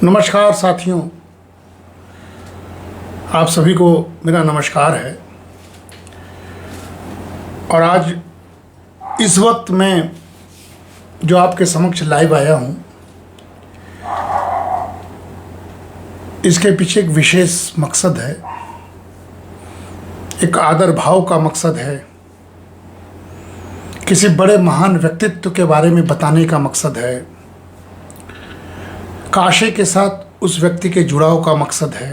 नमस्कार साथियों, आप सभी को मेरा नमस्कार है। और आज इस वक्त मैं जो आपके समक्ष लाइव आया हूँ, इसके पीछे एक विशेष मकसद है, एक आदर भाव का मकसद है, किसी बड़े महान व्यक्तित्व के बारे में बताने का मकसद है, काशी के साथ उस व्यक्ति के जुड़ाव का मकसद है,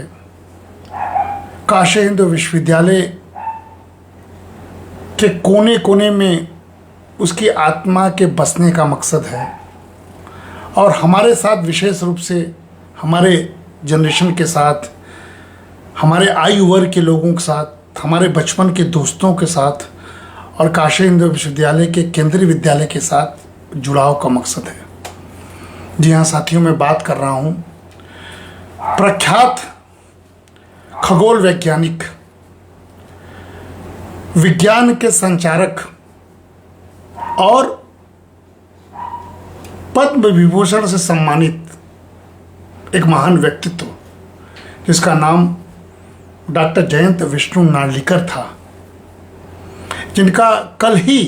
काशी हिंदू विश्वविद्यालय के कोने कोने में उसकी आत्मा के बसने का मकसद है। और हमारे साथ विशेष रूप से हमारे जनरेशन के साथ, हमारे आयु वर्ग के लोगों के साथ, हमारे बचपन के दोस्तों के साथ और काशी हिंदू विश्वविद्यालय के केंद्रीय विद्यालय के साथ जुड़ाव का मकसद है। जी हाँ साथियों, मैं बात कर रहा हूँ प्रख्यात खगोल वैज्ञानिक, विज्ञान के संचारक और पद्म विभूषण से सम्मानित एक महान व्यक्तित्व, जिसका नाम डॉक्टर जयंत विष्णु नार्लिकर था, जिनका कल ही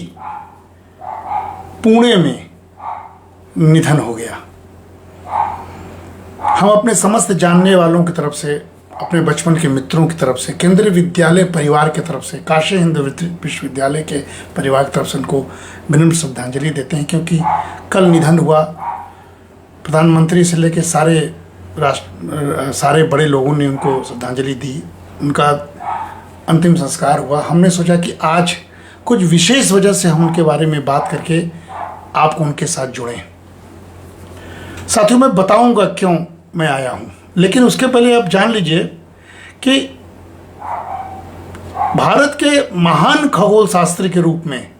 पुणे में निधन हो गया। हम अपने समस्त जानने वालों की तरफ से, अपने बचपन के मित्रों की तरफ से, केंद्रीय विद्यालय परिवार की तरफ से, काशी हिंदू विश्वविद्यालय के परिवार की तरफ से उनको विनम्र श्रद्धांजलि देते हैं, क्योंकि कल निधन हुआ। प्रधानमंत्री से लेकर सारे बड़े लोगों ने उनको श्रद्धांजलि दी, उनका अंतिम संस्कार हुआ। हमने सोचा कि आज कुछ विशेष वजह से हम उनके बारे में बात करके आपको उनके साथ जुड़ें। साथियों, मैं बताऊंगा क्यों मैं आया हूं, लेकिन उसके पहले आप जान लीजिए कि भारत के महान खगोल शास्त्री के रूप में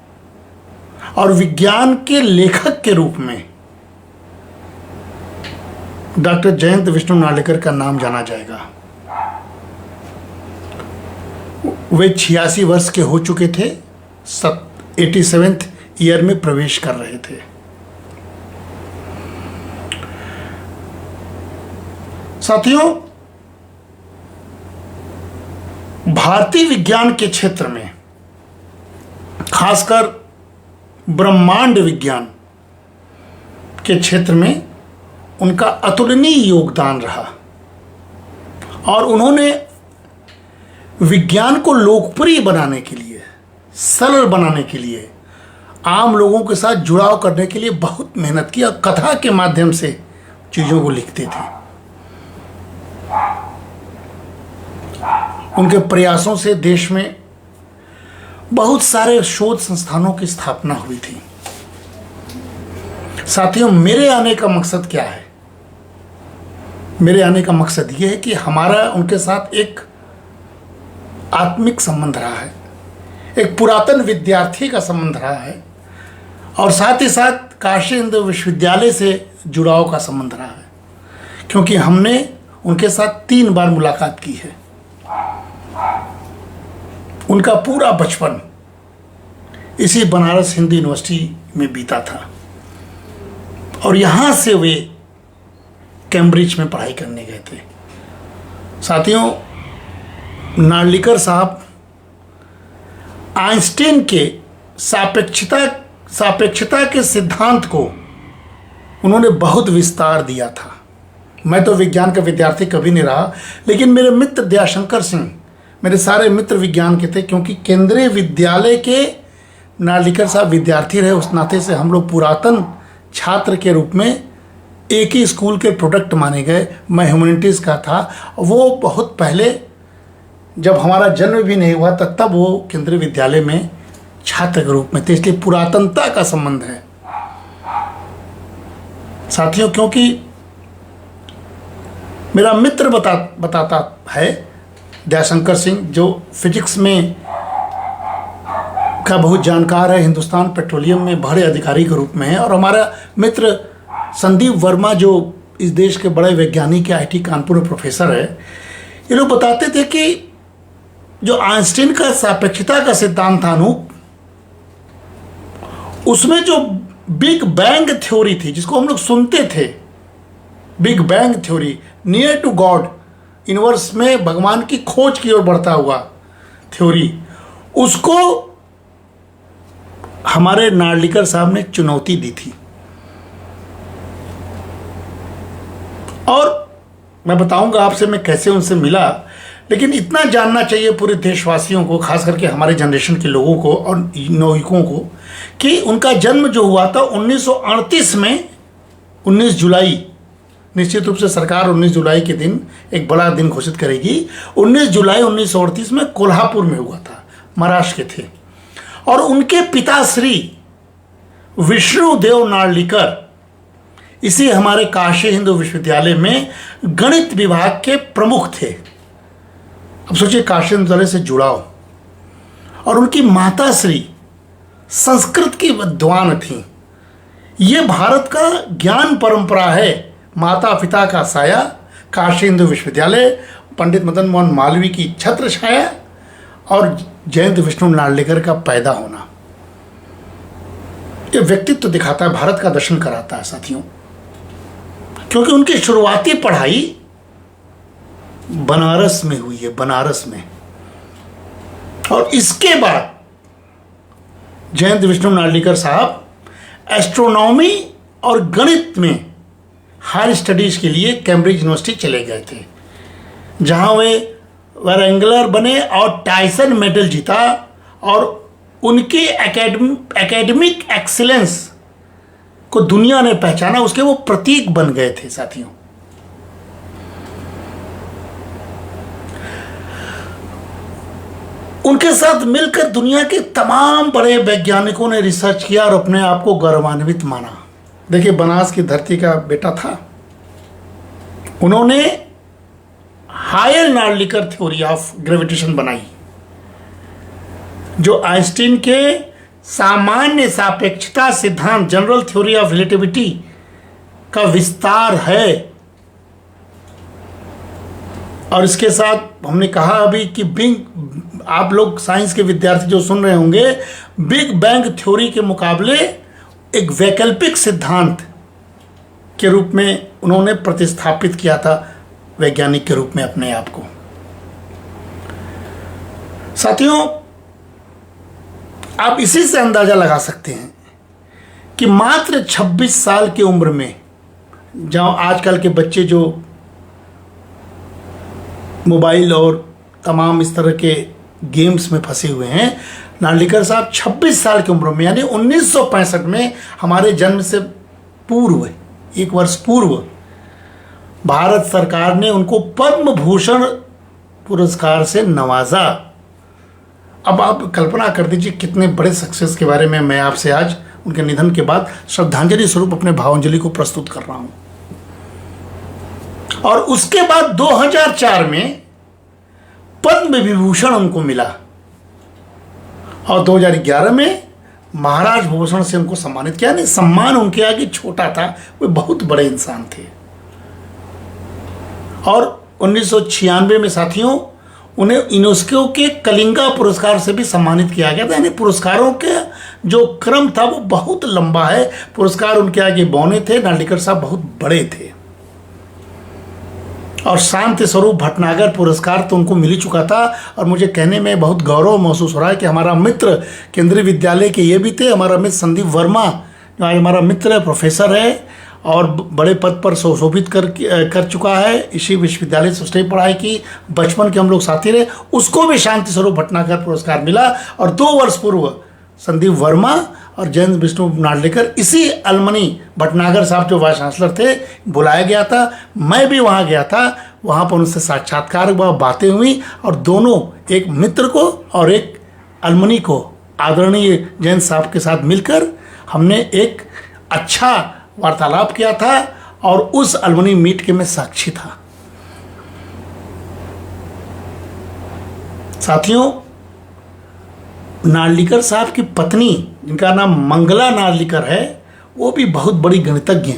और विज्ञान के लेखक के रूप में डॉक्टर जयंत विष्णु नार्लिकर का नाम जाना जाएगा। वे 86 वर्ष के हो चुके थे, 87th ईयर में प्रवेश कर रहे थे। साथियों, भारतीय विज्ञान के क्षेत्र में, खासकर ब्रह्मांड विज्ञान के क्षेत्र में उनका अतुलनीय योगदान रहा और उन्होंने विज्ञान को लोकप्रिय बनाने के लिए, सरल बनाने के लिए, आम लोगों के साथ जुड़ाव करने के लिए बहुत मेहनत की और कथा के माध्यम से चीज़ों को लिखते थे। उनके प्रयासों से देश में बहुत सारे शोध संस्थानों की स्थापना हुई थी। साथियों, मेरे आने का मकसद क्या है? मेरे आने का मकसद यह है कि हमारा उनके साथ एक आत्मिक संबंध रहा है, एक पुरातन विद्यार्थी का संबंध रहा है और साथ ही साथ काशी हिंदू विश्वविद्यालय से जुड़ाव का संबंध रहा है, क्योंकि हमने उनके साथ 3 बार मुलाकात की है। उनका पूरा बचपन इसी बनारस हिंदू यूनिवर्सिटी में बीता था और यहाँ से वे कैम्ब्रिज में पढ़ाई करने गए थे। साथियों, नार्लिकर साहब आइंस्टीन के सापेक्षता के सिद्धांत को उन्होंने बहुत विस्तार दिया था। मैं तो विज्ञान का विद्यार्थी कभी नहीं रहा, लेकिन मेरे मित्र दयाशंकर सिंह, मेरे सारे मित्र विज्ञान के थे, क्योंकि केंद्रीय विद्यालय के नार्लिकर साहब विद्यार्थी रहे। उस नाते से हम लोग पुरातन छात्र के रूप में एक ही स्कूल के प्रोडक्ट माने गए। मैं ह्यूमैनिटीज़ का था, वो बहुत पहले, जब हमारा जन्म भी नहीं हुआ था, तब वो केंद्रीय विद्यालय में छात्र के रूप में थे, इसलिए पुरातनता का संबंध है। साथियों, क्योंकि मेरा मित्र बताता है दयाशंकर सिंह, जो फिजिक्स में का बहुत जानकार है, हिंदुस्तान पेट्रोलियम में बड़े अधिकारी के रूप में है, और हमारा मित्र संदीप वर्मा जो इस देश के बड़े वैज्ञानिक IIT कानपुर में प्रोफेसर है, ये लोग बताते थे कि जो आइंस्टीन का सापेक्षता का सिद्धांत था अनूप, उसमें जो बिग बैंग थ्योरी थी, जिसको हम लोग सुनते थे, big bang theory, near to God, universe में भगवान की खोज की ओर बढ़ता हुआ थ्योरी, उसको हमारे नार्लिकर साहब ने चुनौती दी थी। और मैं बताऊंगा आपसे मैं कैसे उनसे मिला, लेकिन इतना जानना चाहिए पूरे देशवासियों को, खास करके हमारे जनरेशन के लोगों को और नवयुवकों को, कि उनका जन्म जो हुआ था 1938 में 19 जुलाई, निश्चित रूप से सरकार 19 जुलाई के दिन एक बड़ा दिन घोषित करेगी। 19 जुलाई 1938 में कोल्हापुर में हुआ था, महाराष्ट्र के थे। और उनके पिता श्री विष्णुदेव नार्लिकर इसी हमारे काशी हिंदू विश्वविद्यालय में गणित विभाग के प्रमुख थे। अब सोचिए, काशी विश्वविद्यालय से जुड़ाव। और उनकी माता श्री संस्कृत की विद्वान थी। ये भारत का ज्ञान परंपरा है, माता पिता का साया, काशी हिंदू विश्वविद्यालय, पंडित मदन मोहन मालवीय की छत्र छाया और जयंत विष्णु नार्लिकर का पैदा होना। ये व्यक्तित्व तो दिखाता है, भारत का दर्शन कराता है साथियों। क्योंकि उनकी शुरुआती पढ़ाई बनारस में हुई है, बनारस में। और इसके बाद जयंत विष्णु नार्लिकर साहब एस्ट्रोनॉमी और गणित में हायर स्टडीज के लिए कैम्ब्रिज यूनिवर्सिटी चले गए थे, जहां वे रेंगलर बने और टाइसन मेडल जीता। और उनकी एकेडमिक एक्सीलेंस को दुनिया ने पहचाना, उसके वो प्रतीक बन गए थे साथियों। उनके साथ मिलकर दुनिया के तमाम बड़े वैज्ञानिकों ने रिसर्च किया और अपने आप को गौरवान्वित माना। देखिए, बनास की धरती का बेटा था, उन्होंने Hoyle Narlikar theory of gravitation बनाई, जो आइंस्टीन के सामान्य सापेक्षता सिद्धांत, जनरल थ्योरी ऑफ रिलेटिविटी का विस्तार है। और इसके साथ हमने कहा अभी कि आप लोग साइंस के विद्यार्थी जो सुन रहे होंगे, बिग बैंग थ्योरी के मुकाबले एक वैकल्पिक सिद्धांत के रूप में उन्होंने प्रतिस्थापित किया था वैज्ञानिक के रूप में अपने आप को। साथियों, आप इसी से अंदाजा लगा सकते हैं कि मात्र 26 साल की उम्र में, जहां आजकल के बच्चे जो मोबाइल और तमाम इस तरह के गेम्स में फंसे हुए हैं, नार्लिकर साहब 26 साल की उम्र में, यानी 1965 में, हमारे जन्म से पूर्व, एक वर्ष पूर्व, भारत सरकार ने उनको पद्म भूषण पुरस्कार से नवाजा। अब आप कल्पना कर दीजिए कितने बड़े सक्सेस के बारे में मैं आपसे आज उनके निधन के बाद श्रद्धांजलि स्वरूप अपने भावांजलि को प्रस्तुत कर रहा हूं। और उसके बाद 2004 में पद्म विभूषण उनको मिला और 2011 में महाराज भूषण से उनको सम्मानित किया। नहीं, सम्मान उनके आगे छोटा था, वे बहुत बड़े इंसान थे। और 1996 में साथियों उन्हें यूनेस्को के कलिंगा पुरस्कार से भी सम्मानित किया गया था। यानी पुरस्कारों के जो क्रम था वो बहुत लंबा है, पुरस्कार उनके आगे बौने थे। नार्लिकर साहब बहुत बड़े थे। और शांति स्वरूप भटनागर पुरस्कार तो उनको मिल ही चुका था। और मुझे कहने में बहुत गौरव महसूस हो रहा है कि हमारा मित्र केंद्रीय विद्यालय के ये भी थे, हमारा मित्र संदीप वर्मा, जो आज हमारा मित्र है, प्रोफेसर है और बड़े पद पर सुशोभित कर चुका है। इसी विश्वविद्यालय से उसने पढ़ाई की, बचपन के हम लोग साथी रहे, उसको भी शांति स्वरूप भटनागर पुरस्कार मिला। और 2 वर्ष पूर्व संदीप वर्मा और जयंत विष्णु नार्लिकर, इसी अलमनी भटनागर साहब जो वाइस चांसलर थे, बुलाया गया था। मैं भी वहाँ गया था, वहाँ पर उनसे साक्षात्कार हुआ, बातें हुई और दोनों, एक मित्र को और एक अलमनी को, आदरणीय जयंत साहब के साथ मिलकर हमने एक अच्छा वार्तालाप किया था। और उस अलमनी मीट के मैं साक्षी था। साथियों, नार्लिकर साहब की पत्नी, जिनका नाम मंगला नार्लिकर है, वो भी बहुत बड़ी गणितज्ञ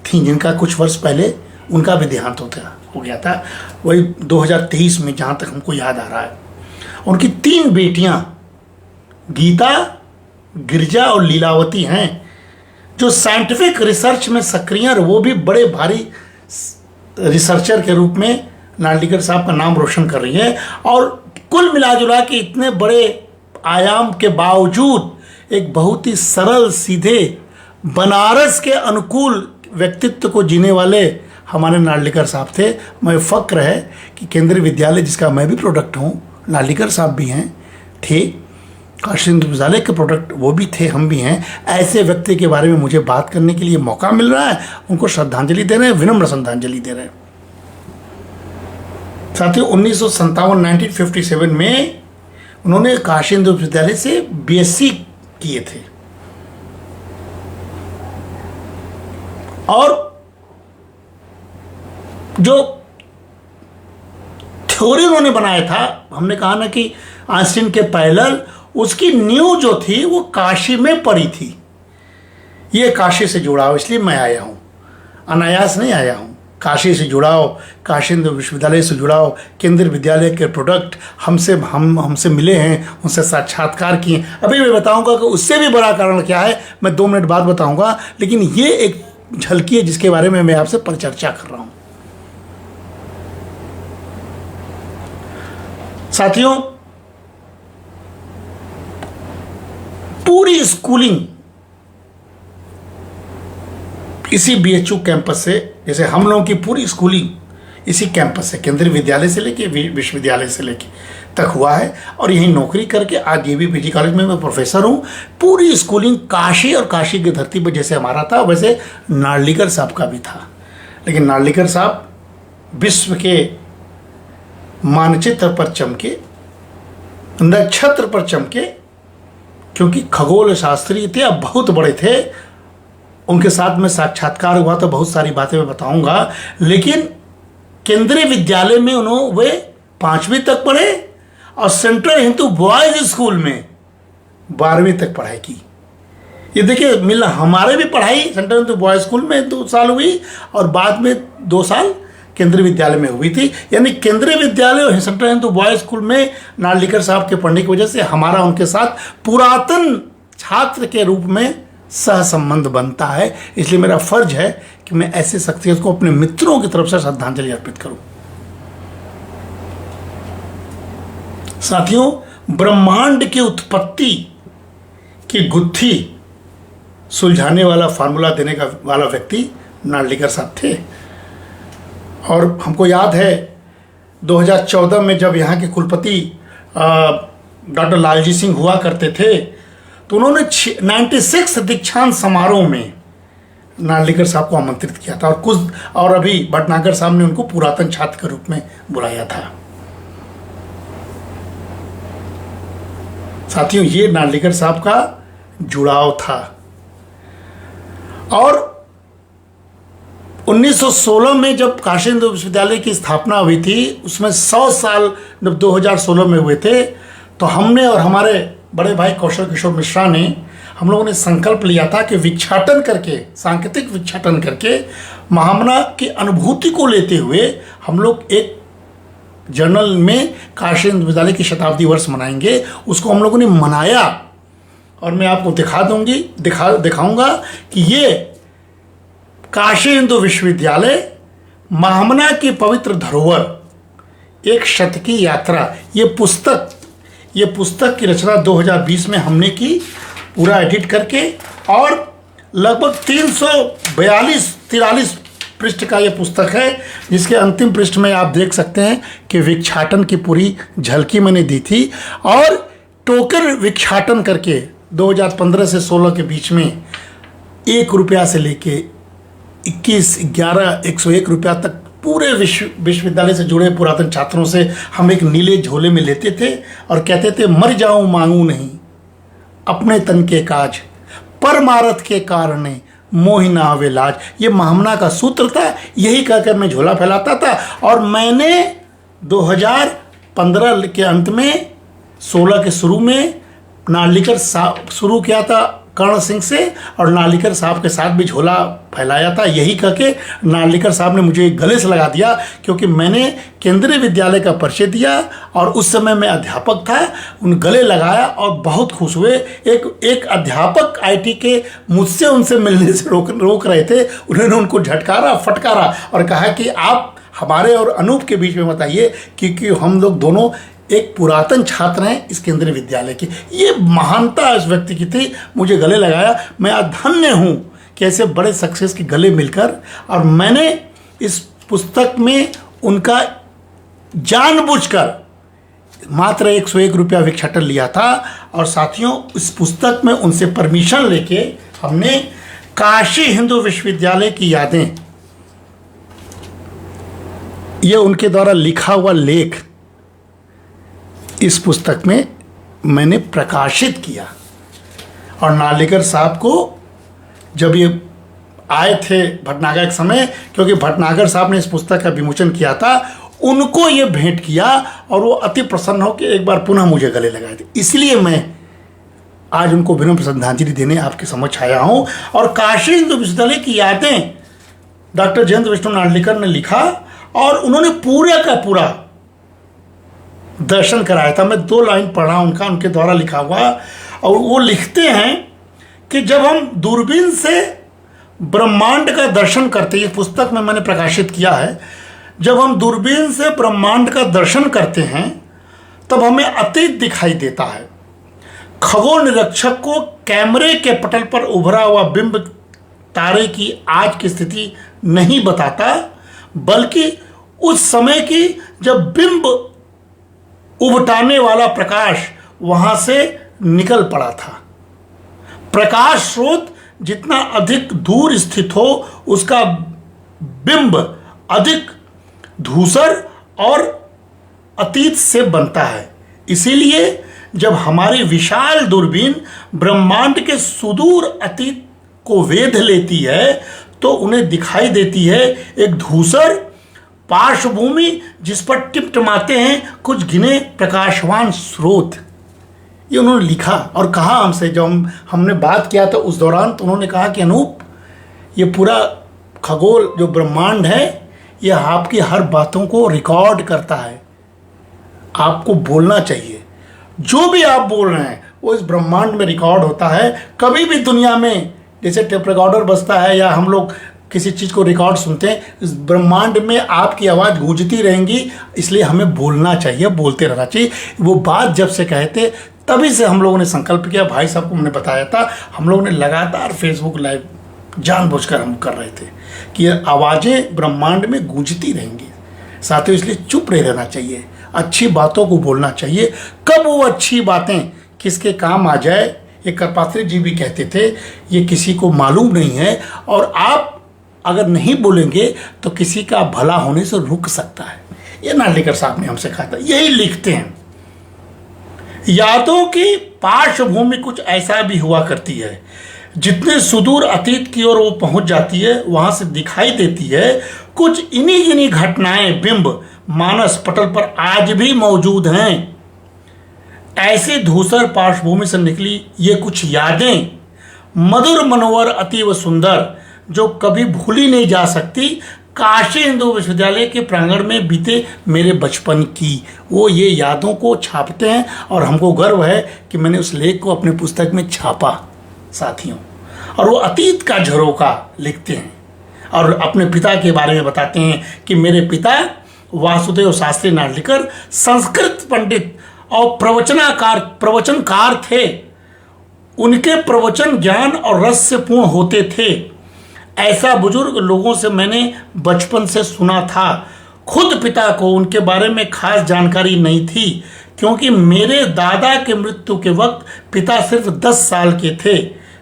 थी, जिनका कुछ वर्ष पहले उनका भी देहांत हो गया था, वही 2023 में, जहाँ तक हमको याद आ रहा है। उनकी 3 बेटियां गीता, गिरजा और लीलावती हैं, जो साइंटिफिक रिसर्च में सक्रिय और वो भी बड़े भारी रिसर्चर के रूप में नार्लिकर साहब का नाम रोशन कर रही है। और कुल मिला जुला के इतने बड़े आयाम के बावजूद एक बहुत ही सरल सीधे बनारस के अनुकूल व्यक्तित्व को जीने वाले हमारे नार्लिकर साहब थे। मैं फ़क्र है कि केंद्रीय विद्यालय जिसका मैं भी प्रोडक्ट हूँ, नार्लिकर साहब भी हैं, थे, काशी हिंदू विद्यालय के प्रोडक्ट वो भी थे, हम भी हैं। ऐसे व्यक्ति के बारे में मुझे बात करने के लिए मौका मिल रहा है, उनको श्रद्धांजलि दे रहे हैं, विनम्र श्रद्धांजलि दे रहे हैं। साथियों 1957 में उन्होंने काशी हिंदू विश्वविद्यालय से बीएससी किए थे और जो थ्योरी उन्होंने बनाया था, हमने कहा ना कि आइंस्टीन के पैरेलल, उसकी नींव जो थी वो काशी में पड़ी थी। ये काशी से जुड़ाव, इसलिए मैं आया हूँ, अनायास नहीं आया हूँ। काशी से जुड़ाव, काशी हिंदू विश्वविद्यालय से जुड़ाव, केंद्रीय विद्यालय के प्रोडक्ट हमसे मिले हैं, उनसे साक्षात्कार किए। अभी मैं बताऊंगा कि उससे भी बड़ा कारण क्या है, मैं 2 मिनट बाद बताऊंगा, लेकिन ये एक झलकी है जिसके बारे में मैं आपसे परिचर्चा कर रहा हूँ। साथियों, पूरी स्कूलिंग इसी बीएचयू कैंपस से, जैसे हम लोगों की पूरी स्कूलिंग इसी कैंपस से, केंद्रीय विद्यालय से लेके विश्वविद्यालय से लेके तक हुआ है। और यहीं नौकरी करके आज जेबीपीटी कॉलेज में मैं प्रोफेसर हूँ। पूरी स्कूलिंग काशी और काशी की धरती पर जैसे हमारा था, वैसे नार्लिकर साहब का भी था। लेकिन नार्लिकर साहब विश्व के मानचित्र पर चमके, नक्षत्र पर चमके, क्योंकि खगोल शास्त्री थे, अब बहुत बड़े थे। उनके साथ में साक्षात्कार हुआ तो बहुत सारी बातें मैं बताऊंगा। लेकिन केंद्रीय विद्यालय में वे 5वीं तक पढ़े और सेंट्रल हिंदू बॉयज स्कूल में 12वीं तक पढ़ाई की। ये देखिए मिला, हमारे भी पढ़ाई सेंट्रल हिंदू बॉयज स्कूल में 2 साल हुई और बाद में 2 साल केंद्रीय विद्यालय में हुई थी। यानी केंद्रीय विद्यालय और सेंट्रल हिंदू बॉयज स्कूल में नार्लिकर साहब के पढ़ने की वजह से हमारा उनके साथ पुरातन छात्र के रूप में सह संबंध बनता है। इसलिए मेरा फर्ज है कि मैं ऐसे शख्सियत को अपने मित्रों की तरफ से श्रद्धांजलि अर्पित करूं। साथियों, ब्रह्मांड की उत्पत्ति की गुत्थी सुलझाने वाला फार्मूला देने का वाला व्यक्ति नार्लिकर साहब थे। और हमको याद है 2014 में जब यहाँ के कुलपति डॉक्टर लालजी सिंह हुआ करते थे, तो उन्होंने 96 दीक्षांत समारोह में नार्लिकर साहब को आमंत्रित किया था और अभी भटनागर साहब ने उनको पुरातन छात्र के रूप में बुलाया था। साथियों, ये नार्लिकर साहब का जुड़ाव था। और 1916 में जब काशी हिंदू विश्वविद्यालय की स्थापना हुई थी, उसमें 100 साल जब 2016 में हुए थे, तो हमने और हमारे बड़े भाई कौशल किशोर मिश्रा ने, हम लोगों ने संकल्प लिया था कि विक्षाटन करके, सांकेतिक विक्षाटन करके, महामना की अनुभूति को लेते हुए हम लोग एक जर्नल में काशी हिंदू विश्वविद्यालय की शताब्दी वर्ष मनाएंगे। उसको हम लोगों ने मनाया और मैं आपको दिखाऊंगा कि ये काशी हिंदू विश्वविद्यालय महामना की पवित्र धरोहर, एक शत की यात्रा, ये पुस्तक की रचना 2020 में हमने की, पूरा एडिट करके, और लगभग 343 पृष्ठ का ये पुस्तक है, जिसके अंतिम पृष्ठ में आप देख सकते हैं कि विक्षाटन की पूरी झलकी मैंने दी थी। और टोकन विक्षाटन करके 2015 से 16 के बीच में 1 रुपया से लेके 101 रुपया तक पूरे विश्वविद्यालय से जुड़े पुरातन छात्रों से हम एक नीले झोले में लेते थे और कहते थे, मर जाऊं मांगू नहीं अपने तन के काज, परमारथ के कारण मोहि ना आवे लाज। ये महामना का सूत्र था, यही कहकर मैं झोला फैलाता था। और मैंने 2015 के अंत में, 16 के शुरू में नार्लिकर साहब शुरू किया था कर्ण सिंह से और नार्लिकर साहब के साथ भी झोला फैलाया था। यही कह के नार्लिकर साहब ने मुझे गले से लगा दिया, क्योंकि मैंने केंद्रीय विद्यालय का परिचय दिया और उस समय मैं अध्यापक था। उन गले लगाया और बहुत खुश हुए। एक अध्यापक आईटी के मुझसे उनसे मिलने से रोक रहे थे। उन्होंने उनको झटकारा, फटकारा और कहा कि आप हमारे और अनूप के बीच में मत आइए, क्योंकि हम लोग दोनों एक पुरातन छात्र हैं इस केंद्रीय विद्यालय की। ये महानता इस व्यक्ति की थी। मुझे गले लगाया। मैं आज धन्य हूँ कि ऐसे बड़े सक्सेस के गले मिलकर। और मैंने इस पुस्तक में उनका जानबूझकर मात्र 101 रुपया भिक्षाटन लिया था। और साथियों, इस पुस्तक में उनसे परमिशन लेके हमने काशी हिंदू विश्वविद्यालय की यादें, ये उनके द्वारा लिखा हुआ लेख इस पुस्तक में मैंने प्रकाशित किया। और नार्लिकर साहब को जब ये आए थे भटनागर के समय, क्योंकि भटनागर साहब ने इस पुस्तक का विमोचन किया था, उनको ये भेंट किया और वो अति प्रसन्न हो कि एक बार पुनः मुझे गले लगाए थे। इसलिए मैं आज उनको विनम्र श्रद्धांजलि देने आपके समक्ष आया हूँ। और काशी हिंदू विश्वविद्यालय की यादें डॉक्टर जयंत विष्णु नार्लिकर ने लिखा और उन्होंने पूरा का पूरा दर्शन कराया था। मैं 2 लाइन पढ़ा उनका, उनके द्वारा लिखा हुआ। और वो लिखते हैं कि जब हम दूरबीन से ब्रह्मांड का दर्शन करते हैं, ये पुस्तक में मैंने प्रकाशित किया है, जब हम दूरबीन से ब्रह्मांड का दर्शन करते हैं तब हमें अतीत दिखाई देता है। खगोल निरीक्षक को कैमरे के पटल पर उभरा हुआ बिंब तारे की आज की स्थिति नहीं बताता, बल्कि उस समय की जब बिंब उभटाने वाला प्रकाश वहां से निकल पड़ा था। प्रकाश स्रोत जितना अधिक दूर स्थित हो, उसका बिंब अधिक धूसर और अतीत से बनता है। इसीलिए जब हमारी विशाल दूरबीन ब्रह्मांड के सुदूर अतीत को वेध लेती है तो उन्हें दिखाई देती है एक धूसर पार्श्वभूमि जिस पर टिमटिमाते हैं कुछ गिने प्रकाशवान स्रोत। ये उन्होंने लिखा और कहा हमसे। जब हमने बात किया तो उस दौरान तो उन्होंने कहा कि अनूप, ये पूरा खगोल जो ब्रह्मांड है ये आपकी हर बातों को रिकॉर्ड करता है, आपको बोलना चाहिए। जो भी आप बोल रहे हैं वो इस ब्रह्मांड में रिकॉर्ड होता है। कभी भी दुनिया में जैसे टेप रिकॉर्डर बजता है या हम लोग किसी चीज़ को रिकॉर्ड सुनते हैं, इस ब्रह्मांड में आपकी आवाज़ गूंजती रहेंगी। इसलिए हमें बोलना चाहिए, बोलते रहना चाहिए। वो बात जब से कहे थे तभी से हम लोगों ने संकल्प किया। भाई साहब को हमने बताया था, हम लोगों ने लगातार फेसबुक लाइव जानबूझकर हम कर रहे थे कि ये आवाज़ें ब्रह्मांड में गूंजती रहेंगी। साथियों, इसलिए चुप नहीं रहना चाहिए, अच्छी बातों को बोलना चाहिए। कब वो अच्छी बातें किसके काम आ जाए, ये करपात्री जी भी कहते थे, ये किसी को मालूम नहीं है। और आप अगर नहीं बोलेंगे तो किसी का भला होने से रुक सकता है। ये नार्लिकर साहब ने हमसे कहा था। यही लिखते हैं, यादों की पार्श्वभूमि कुछ ऐसा भी हुआ करती है, जितने सुदूर अतीत की ओर वो पहुंच जाती है वहां से दिखाई देती है कुछ इन्हीं गिनी घटनाएं बिंब मानस पटल पर आज भी मौजूद हैं। ऐसे धूसर पार्श्वभूमि से निकली ये कुछ यादें, मधुर मनोहर अतीव सुंदर, जो कभी भूली नहीं जा सकती, काशी हिंदू विश्वविद्यालय के प्रांगण में बीते मेरे बचपन की। वो ये यादों को छापते हैं और हमको गर्व है कि मैंने उस लेख को अपने पुस्तक में छापा साथियों। और वो अतीत का झरोका लिखते हैं और अपने पिता के बारे में बताते हैं कि मेरे पिता वासुदेव शास्त्री नार्लिकर संस्कृत पंडित और प्रवचनकार थे। उनके प्रवचन ज्ञान और रस से पूर्ण होते थे। ऐसा बुजुर्ग लोगों से मैंने बचपन से सुना था। खुद पिता को उनके बारे में खास जानकारी नहीं थी, क्योंकि मेरे दादा के मृत्यु के वक्त पिता सिर्फ 10 साल के थे।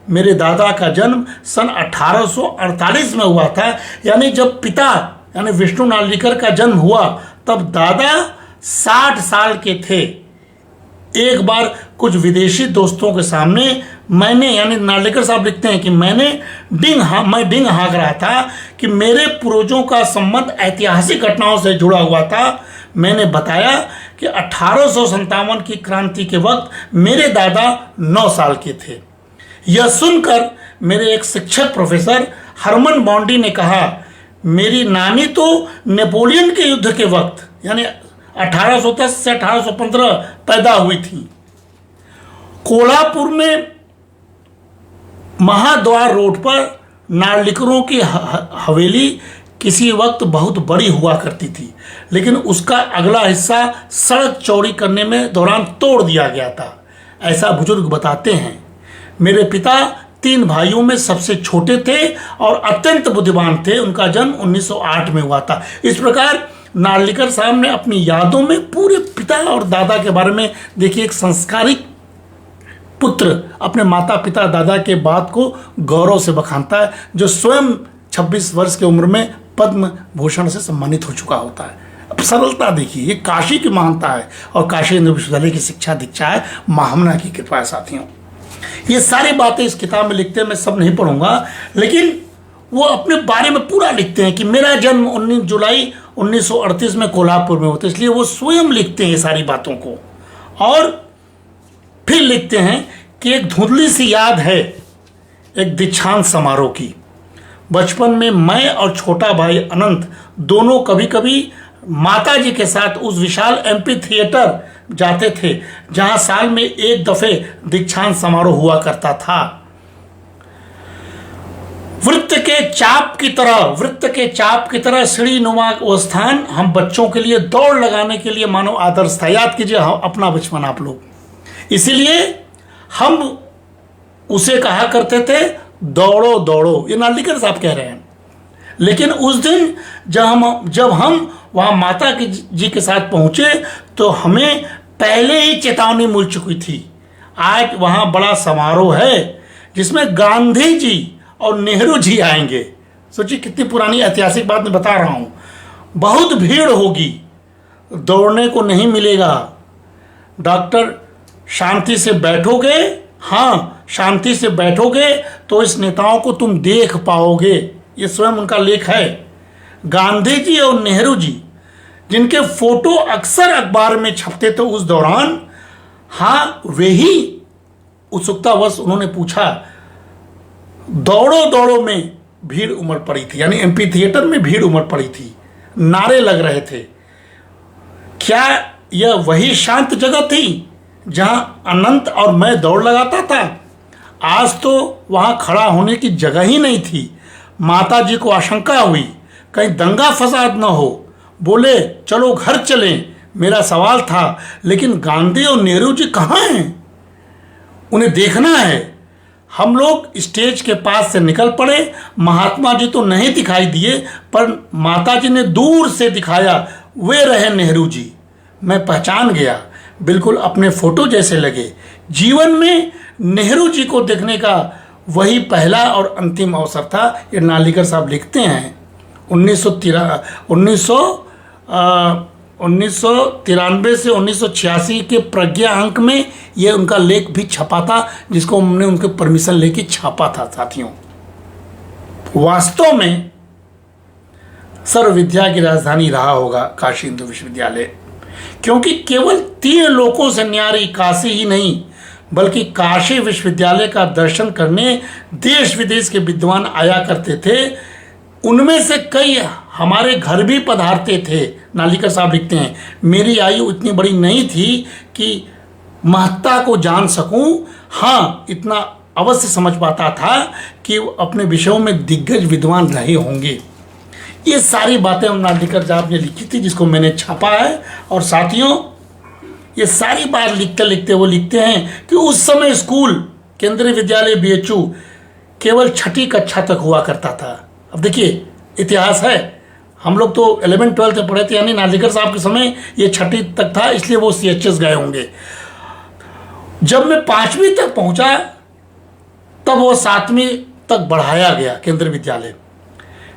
मेरे दादा का जन्म सन 1848 में हुआ था, यानी जब पिता यानी विष्णु नार्लिकर का जन्म हुआ तब दादा 60 साल के थे। एक बार कुछ विदेशी दोस्तों के सामने मैंने यानी नार्लिकर साहब लिखते हैं कि मैं डिंग हाँक रहा था कि मेरे पूर्वजों का संबंध ऐतिहासिक घटनाओं से जुड़ा हुआ था। मैंने बताया कि 1857 की क्रांति के वक्त मेरे दादा 9 साल के थे। यह सुनकर मेरे एक शिक्षक प्रोफेसर हरमन बॉन्डी ने कहा, मेरी नानी तो नेपोलियन के युद्ध के वक्त यानी 1810 से 1815 पैदा हुई थी। कोल्हापुर में महाद्वार रोड पर नार्लिकरों की हवेली किसी वक्त बहुत बड़ी हुआ करती थी, लेकिन उसका अगला हिस्सा सड़क चौड़ी करने में दौरान तोड़ दिया गया था, ऐसा बुजुर्ग बताते हैं। मेरे पिता 3 भाइयों में सबसे छोटे थे और अत्यंत बुद्धिमान थे। उनका जन्म 1908 में हुआ था। इस प्रकार नार्लिकर साहब ने अपनी यादों में पूरे पिता और दादा के बारे में देखिए, एक संस्कारिक पुत्र अपने माता पिता दादा के बात को गौरव से बखानता है, जो स्वयं 26 वर्ष की उम्र में पद्म भूषण से सम्मानित हो चुका होता है। अब सरलता देखिए, ये काशी की महानता है और काशी हिंदू विश्वविद्यालय की शिक्षा दीक्षा है, महामना की कृपा है। साथियों, ये सारी बातें इस किताब में लिखते हैं, मैं सब नहीं पढ़ूंगा, लेकिन वो अपने बारे में पूरा लिखते हैं कि मेरा जन्म 19 जुलाई 1938 में कोल्हापुर में होता है, इसलिए वो स्वयं लिखते हैं ये सारी बातों को। और फिर लिखते हैं कि एक धुंधली सी याद है एक दीक्षांत समारोह की। बचपन में मैं और छोटा भाई अनंत दोनों कभी कभी माता जी के साथ उस विशाल एमपी थिएटर जाते थे, जहां साल में एक दफे दीक्षांत समारोह हुआ करता था। वृत्त के चाप की तरह सीढ़ी नुमा वो स्थान हम बच्चों के लिए दौड़ लगाने के लिए मानो आदर्श था। याद कीजिए अपना बचपन आप लोग। इसीलिए हम उसे कहा करते थे दौड़ो दौड़ो, ये नार्लिकर साहब कह रहे हैं। लेकिन उस दिन जब हम वहाँ माता जी के साथ पहुँचे तो हमें पहले ही चेतावनी मिल चुकी थी, आज वहाँ बड़ा समारोह है जिसमें गांधी जी और नेहरू जी आएंगे। सोचिए कितनी पुरानी ऐतिहासिक बात मैं बता रहा हूँ। बहुत भीड़ होगी, दौड़ने को नहीं मिलेगा। डॉक्टर शांति से बैठोगे, हाँ शांति से बैठोगे तो इस नेताओं को तुम देख पाओगे। ये स्वयं उनका लेख है। गांधी जी और नेहरू जी जिनके फोटो अक्सर अखबार में छपते थे उस दौरान, हाँ वे ही उत्सुकतावश उन्होंने पूछा, दौड़ो दौड़ो में भीड़ उमड़ पड़ी थी, यानी एमपी थिएटर में भीड़ उमड़ पड़ी थी, नारे लग रहे थे। क्या यह वही शांत जगह थी जहां अनंत और मैं दौड़ लगाता था? आज तो वहां खड़ा होने की जगह ही नहीं थी। माता जी को आशंका हुई कहीं दंगा फसाद न हो, बोले चलो घर चलें। मेरा सवाल था, लेकिन गांधी और नेहरू जी कहाँ हैं? उन्हें देखना है। हम लोग स्टेज के पास से निकल पड़े। महात्मा जी तो नहीं दिखाई दिए, पर माता जी ने दूर से दिखाया, वे रहे नेहरू जी। मैं पहचान गया, बिल्कुल अपने फोटो जैसे लगे। जीवन में नेहरू जी को देखने का वही पहला और अंतिम अवसर था। ये नार्लिकर साहब लिखते हैं 1993 से 1986 के प्रज्ञा अंक में ये उनका लेख भी छपा था, जिसको हमने उनके परमिशन लेके छापा था। साथियों, वास्तव में सर्व विद्या की राजधानी रहा होगा काशी हिंदू विश्वविद्यालय, क्योंकि केवल 3 लोगों से न्यारी काशी ही नहीं बल्कि काशी विश्वविद्यालय का दर्शन करने देश विदेश के विद्वान आया करते थे। उनमें से कई हमारे घर भी पधारते थे। नार्लिकर साहब लिखते हैं, मेरी आयु इतनी बड़ी नहीं थी कि महत्ता को जान सकूं। हाँ, इतना अवश्य समझ पाता था कि अपने विषयों में दिग्गज विद्वान रहे होंगे। ये सारी बातें नार्लिकर साहब ने लिखी थी, जिसको मैंने छापा है। और साथियों, ये सारी बात लिखते लिखते वो लिखते हैं कि उस समय स्कूल केंद्रीय विद्यालय BHU केवल 6ठी कक्षा तक हुआ करता था। अब देखिए, इतिहास है, हम लोग तो 11th 12th में पढ़े थे, यानी नार्लिकर साहब के समय ये 6ठी तक था, इसलिए वो CHS गए होंगे। जब मैं 5वीं तक पहुंचा तब वो 7वीं तक बढ़ाया गया केंद्रीय विद्यालय।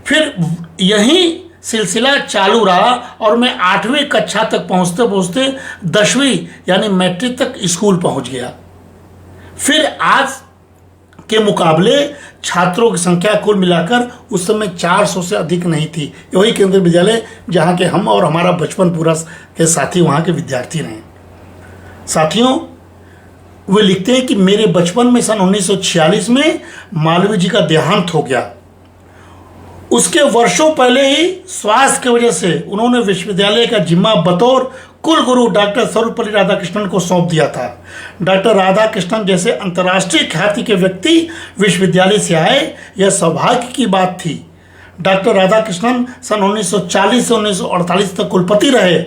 फिर यही सिलसिला चालू रहा और मैं 8वीं कक्षा तक पहुंचते पहुंचते 10वीं यानी मैट्रिक तक स्कूल पहुंच गया। फिर आज के मुकाबले छात्रों की संख्या कुल मिलाकर उस समय 400 से अधिक नहीं थी। वही केंद्रीय विद्यालय जहां के हम और हमारा बचपन पूरा के साथी वहां के विद्यार्थी रहे। साथियों, वे लिखते हैं कि मेरे बचपन में सन 1946 में मालवीय जी का देहांत हो गया। उसके वर्षों पहले ही स्वास्थ्य की वजह से उन्होंने विश्वविद्यालय का जिम्मा बतौर कुल गुरु डॉक्टर सर्वपल्ली राधाकृष्णन को सौंप दिया था। डॉक्टर राधाकृष्णन जैसे अंतर्राष्ट्रीय ख्याति के व्यक्ति विश्वविद्यालय से आए, यह सौभाग्य की बात थी। डॉक्टर राधाकृष्णन सन 1940 से 1948 तक कुलपति रहे।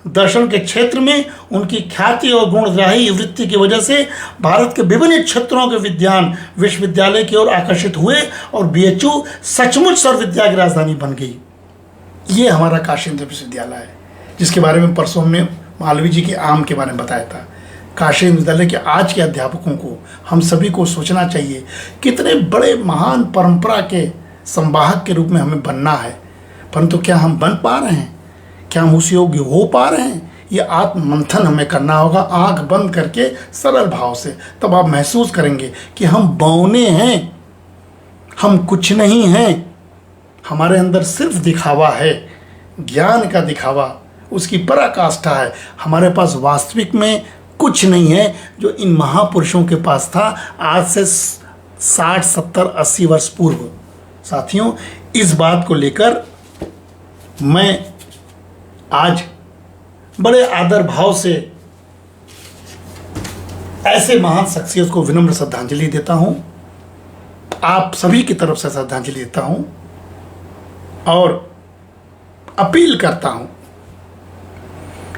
दर्शन के क्षेत्र में उनकी ख्याति और गुणग्राही वृत्ति की वजह से भारत के विभिन्न क्षेत्रों के विद्वान विश्वविद्यालय की ओर आकर्षित हुए और बीएचयू सचमुच सर्वविद्या की राजधानी बन गई। ये हमारा काशी हिंदू विश्वविद्यालय है, जिसके बारे में परसों हमने मालवीय जी के आम के बारे में बताया था। काशी हिंदू विश्वविद्यालय के आज के अध्यापकों को, हम सभी को सोचना चाहिए कितने बड़े महान परंपरा के संवाहक के रूप में हमें बनना है, परंतु क्या हम बन पा रहे हैं? क्या हम उस योग्य हो पा रहे हैं? ये आत्म मंथन हमें करना होगा, आंख बंद करके सरल भाव से। तब आप महसूस करेंगे कि हम बौने हैं, हम कुछ नहीं हैं, हमारे अंदर सिर्फ दिखावा है, ज्ञान का दिखावा, उसकी पराकाष्ठा है। हमारे पास वास्तविक में कुछ नहीं है जो इन महापुरुषों के पास था आज से 60, 70, 80 वर्ष पूर्व। साथियों, इस बात को लेकर मैं आज बड़े आदर भाव से ऐसे महान शख्सियत को विनम्र श्रद्धांजलि देता हूं, आप सभी की तरफ से श्रद्धांजलि देता हूं और अपील करता हूं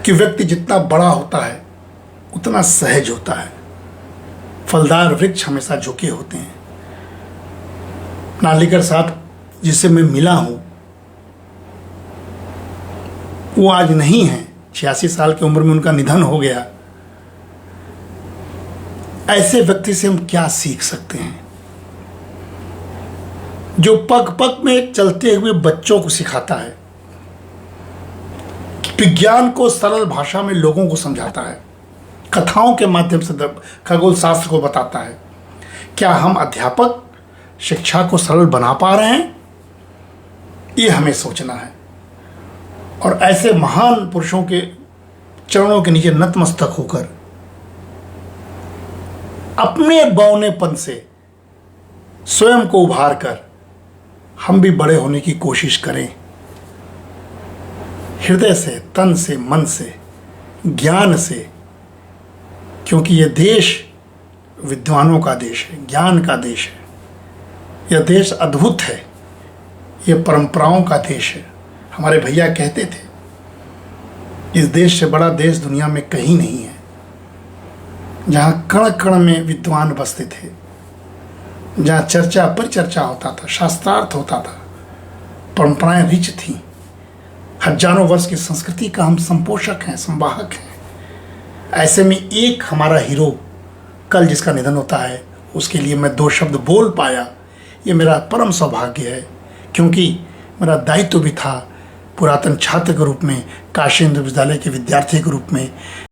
कि व्यक्ति जितना बड़ा होता है उतना सहज होता है। फलदार वृक्ष हमेशा झुके होते हैं। नालिकर साहब जिससे मैं मिला हूं, वो आज नहीं है, 86 साल की उम्र में उनका निधन हो गया। ऐसे व्यक्ति से हम क्या सीख सकते हैं जो पग पग में चलते हुए बच्चों को सिखाता है, विज्ञान को सरल भाषा में लोगों को समझाता है, कथाओं के माध्यम से खगोल शास्त्र को बताता है। क्या हम अध्यापक शिक्षा को सरल बना पा रहे हैं? ये हमें सोचना है और ऐसे महान पुरुषों के चरणों के नीचे नतमस्तक होकर अपने बौनेपन से स्वयं को उभार कर हम भी बड़े होने की कोशिश करें, हृदय से, तन से, मन से, ज्ञान से, क्योंकि यह देश विद्वानों का देश है, ज्ञान का देश है। यह देश अद्भुत है, यह परंपराओं का देश है। हमारे भैया कहते थे, इस देश से बड़ा देश दुनिया में कहीं नहीं है। जहाँ कण कण में विद्वान बसते थे, जहाँ चर्चा पर चर्चा होता था, शास्त्रार्थ होता था, परंपराएं रिच थीं, हजारों वर्ष की संस्कृति का हम संपोषक हैं, संवाहक हैं। ऐसे में एक हमारा हीरो कल जिसका निधन होता है, उसके लिए मैं 2 शब्द बोल पाया, ये मेरा परम सौभाग्य है, क्योंकि मेरा दायित्व भी था पुरातन छात्र के रूप में, काशी हिंदू विश्वविद्यालय के विद्यार्थी के रूप में